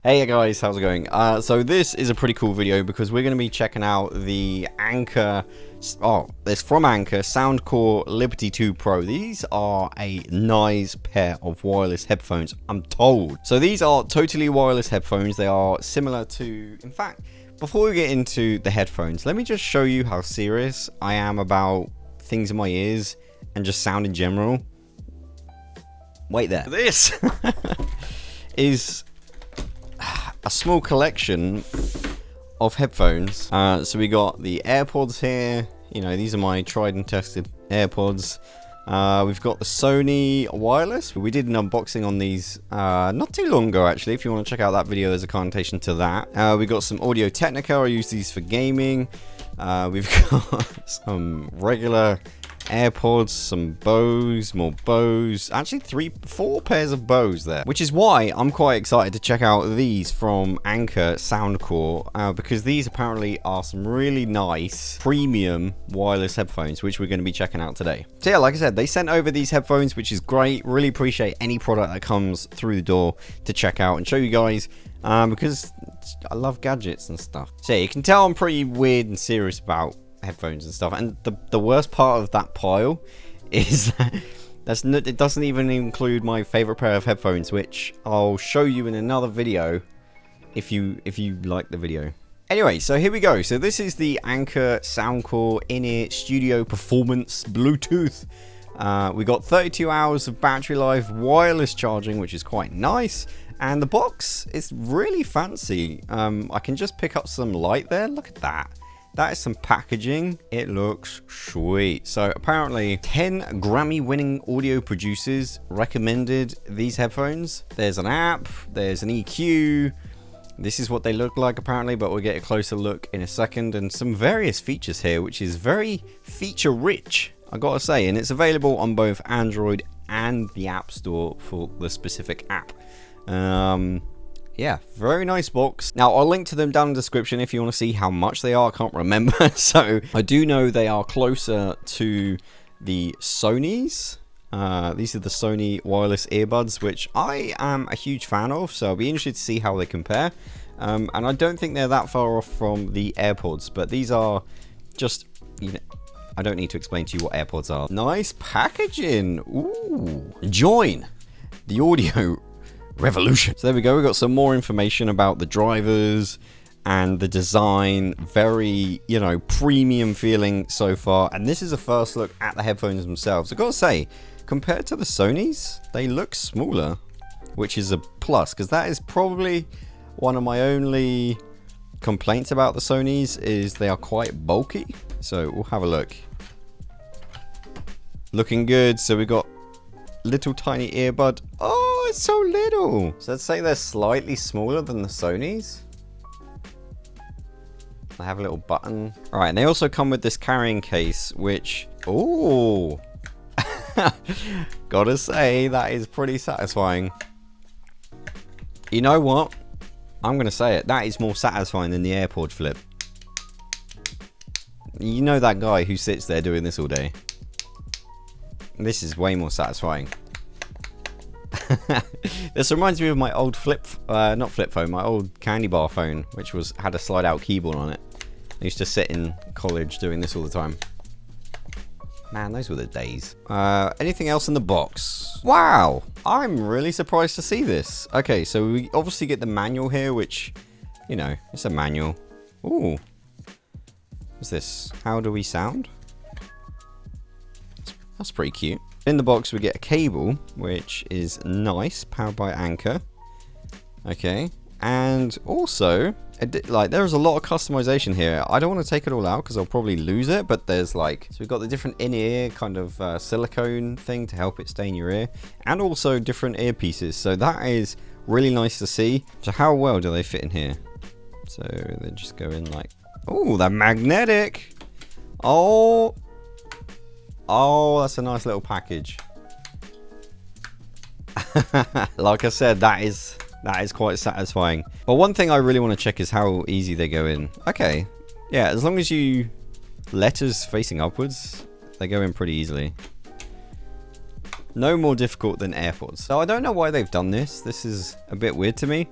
Hey guys, how's it going? So this is a pretty cool video because we're going to be checking out the Anker, it's from Anker, Soundcore Liberty 2 Pro. These are a nice pair of wireless headphones, I'm told. So these are totally wireless headphones. They are similar to, in fact, before we get into the headphones, let me just show you how serious I am about things in my ears and just sound in general. Wait there. This is a small collection of headphones. So we got the AirPods here. You know, these are my tried and tested AirPods. We've got the Sony wireless. We did an unboxing on these not too long ago, actually. If you want to check out that video, there's a connotation to that. We got some Audio Technica. I use these for gaming. We've got some regular AirPods, some Bose, more Bose, actually 4 pairs of Bose there, which is why I'm quite excited to check out these from Anker Soundcore, because these apparently are some really nice premium wireless headphones, which we're going to be checking out today. So yeah, like I said, they sent over these headphones, which is great. Really appreciate any product that comes through the door to check out and show you guys, because I love gadgets and stuff. So yeah, you can tell I'm pretty weird and serious about headphones and stuff, and the worst part of that pile is that it doesn't even include my favorite pair of headphones, which I'll show you in another video if you like the video. Anyway, so here we go. So this is the Anker Soundcore in-ear studio performance Bluetooth. We got 32 hours of battery life, wireless charging, which is quite nice, and the box is really fancy. I can just pick up some light there. Look at that. That is some packaging. It looks sweet. So apparently 10 Grammy-winning audio producers recommended these headphones. There's an app, there's an EQ. This is what they look like apparently, but we'll get a closer look in a second. And some various features here, which is very feature-rich, I gotta say. And it's available on both Android and the App Store for the specific app. Yeah, very nice box. Now, I'll link to them down in the description if you want to see how much they are. I can't remember. So, I do know they are closer to the Sony's. These are the Sony wireless earbuds, which I am a huge fan of. So, I'll be interested to see how they compare. And I don't think they're that far off from the AirPods. But these are just, you know, I don't need to explain to you what AirPods are. Nice packaging. Ooh. Join the audio revolution. So there we go. We got some more information about the drivers and the design. Very, you know, premium feeling so far. And this is a first look at the headphones themselves. I gotta say, compared to the Sony's, they look smaller, which is a plus, because that is probably one of my only complaints about the Sony's, is they are quite bulky. So we'll have a look. Looking good. So we got little tiny earbud. Oh, it's so little. So let's say they're slightly smaller than the Sony's. They have a little button. All right, and they also come with this carrying case, which, oh, gotta say, that is pretty satisfying. You know what? I'm gonna say it. That is more satisfying than the AirPod flip. You know that guy who sits there doing this all day? This is way more satisfying. This reminds me of my old not flip phone, my old candy bar phone, which had a slide out keyboard on it. I used to sit in college doing this all the time. Man, those were the days. Anything else in the box? Wow, I'm really surprised to see this. Okay, so we obviously get the manual here, which, you know, it's a manual. Ooh. What's this? How do we sound? That's pretty cute. In the box, we get a cable, which is nice, powered by Anker. Okay, and also, there's a lot of customization here. I don't want to take it all out because I'll probably lose it, but there's like, so we've got the different in-ear kind of silicone thing to help it stay in your ear, and also different earpieces. So that is really nice to see. So how well do they fit in here? So they just go in like, oh, they're magnetic. Oh, that's a nice little package. Like I said, that is quite satisfying. But one thing I really want to check is how easy they go in. Okay, yeah, as long as you letters facing upwards, they go in pretty easily. No more difficult than AirPods. So I don't know why they've done this. This is a bit weird to me.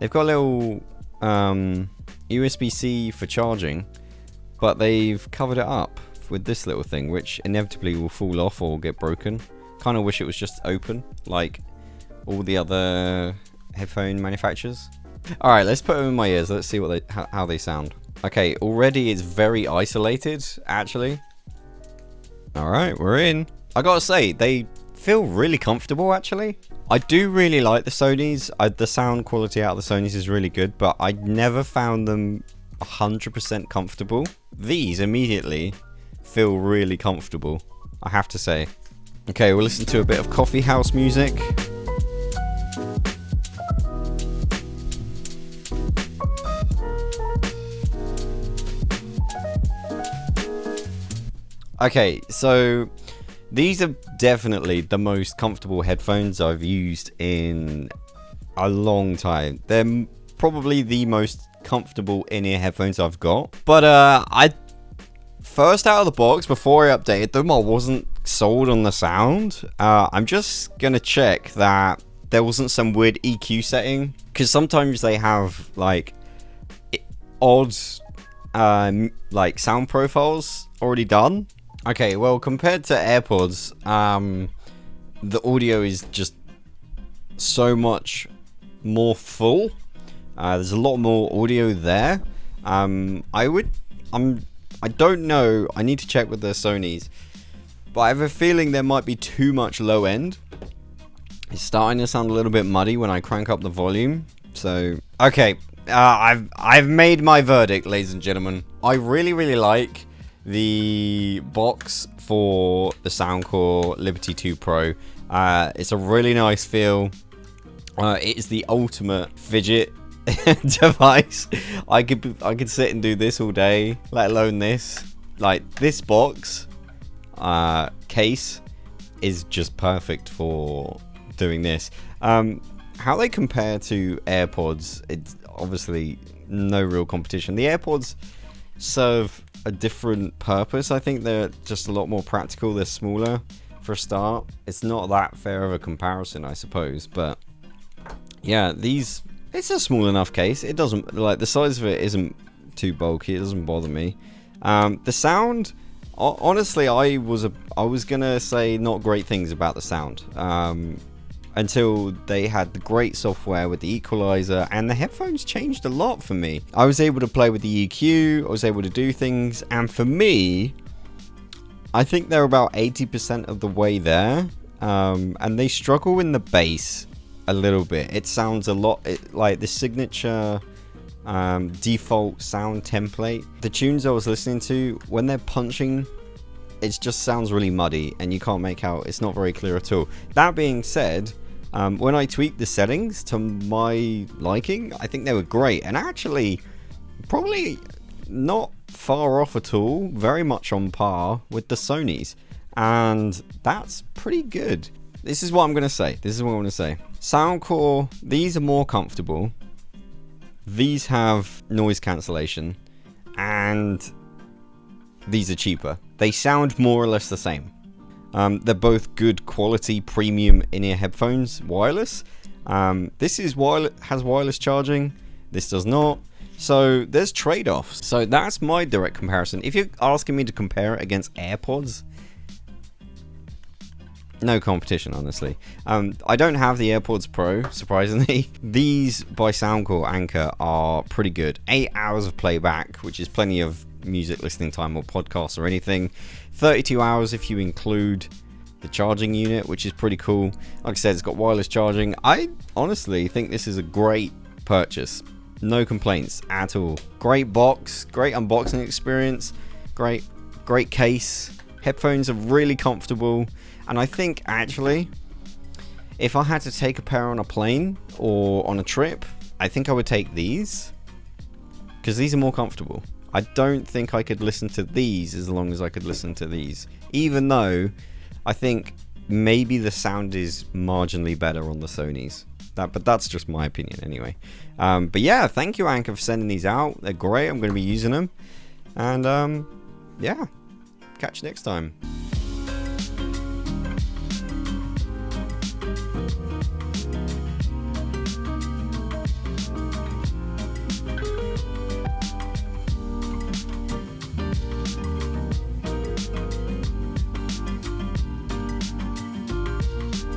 They've got a little USB-C for charging, but they've covered it up with this little thing, which inevitably will fall off or get broken. Kind of wish it was just open, like all the other headphone manufacturers. All right, let's put them in my ears. Let's see what how they sound. Okay, already it's very isolated, actually. All right, we're in. I gotta say, they feel really comfortable, actually. I do really like the Sonys. The sound quality out of the Sonys is really good, but I never found them 100% comfortable. These immediately feel really comfortable, I have to say. Okay, we'll listen to a bit of coffee house music. Okay, so these are definitely the most comfortable headphones I've used in a long time. They're probably the most comfortable in-ear headphones I've got. But first out of the box, before I updated them, I wasn't sold on the sound. I'm just gonna check that there wasn't some weird EQ setting, because sometimes they have like odd like sound profiles already done. Okay, well, compared to AirPods, the audio is just so much more full. There's a lot more audio there. I don't know. I need to check with the Sonys, but I have a feeling there might be too much low end. It's starting to sound a little bit muddy when I crank up the volume. So, okay, I've made my verdict, ladies and gentlemen. I really like the box for the Soundcore Liberty 2 Pro. It's a really nice feel. It is the ultimate fidget device. I could sit and do this all day, let alone this. Like, this box case is just perfect for doing this. How they compare to AirPods, it's obviously no real competition. The AirPods serve a different purpose. I think they're just a lot more practical. They're smaller for a start. It's not that fair of a comparison, I suppose, but yeah, these, it's a small enough case. It doesn't, like, the size of it isn't too bulky. It doesn't bother me. The sound, honestly, I was gonna say not great things about the sound until they had the great software with the equalizer, and the headphones changed a lot for me. I was able to play with the EQ, I was able to do things, and for me, I think they're about 80% of the way there, and they struggle in the bass a little bit. It sounds a lot like the signature default sound template. The tunes I was listening to, when they're punching, it just sounds really muddy, and you can't make out, it's not very clear at all. That being said, when I tweaked the settings to my liking, I think they were great, and actually probably not far off at all, very much on par with the Sonys, and that's pretty good. This is what I'm going to say. Soundcore, these are more comfortable. These have noise cancellation, and these are cheaper. They sound more or less the same. They're both good quality premium in-ear headphones, wireless. This is has wireless charging. This does not. So there's trade-offs. So that's my direct comparison. If you're asking me to compare it against AirPods, no competition, honestly. I don't have the AirPods Pro, surprisingly. These by Soundcore Anker are pretty good. 8 hours of playback, which is plenty of music listening time or podcasts or anything. 32 hours if you include the charging unit, which is pretty cool. Like I said, it's got wireless charging. I honestly think this is a great purchase. No complaints at all. Great box, great unboxing experience, great case. Headphones are really comfortable, and I think actually if I had to take a pair on a plane or on a trip, I think I would take these, because these are more comfortable. I don't think I could listen to these as long as I could listen to these, even though I think maybe the sound is marginally better on the Sonys. But that's just my opinion anyway. But yeah, thank you, Anker, for sending these out. They're great. I'm going to be using them. And yeah, catch you next time.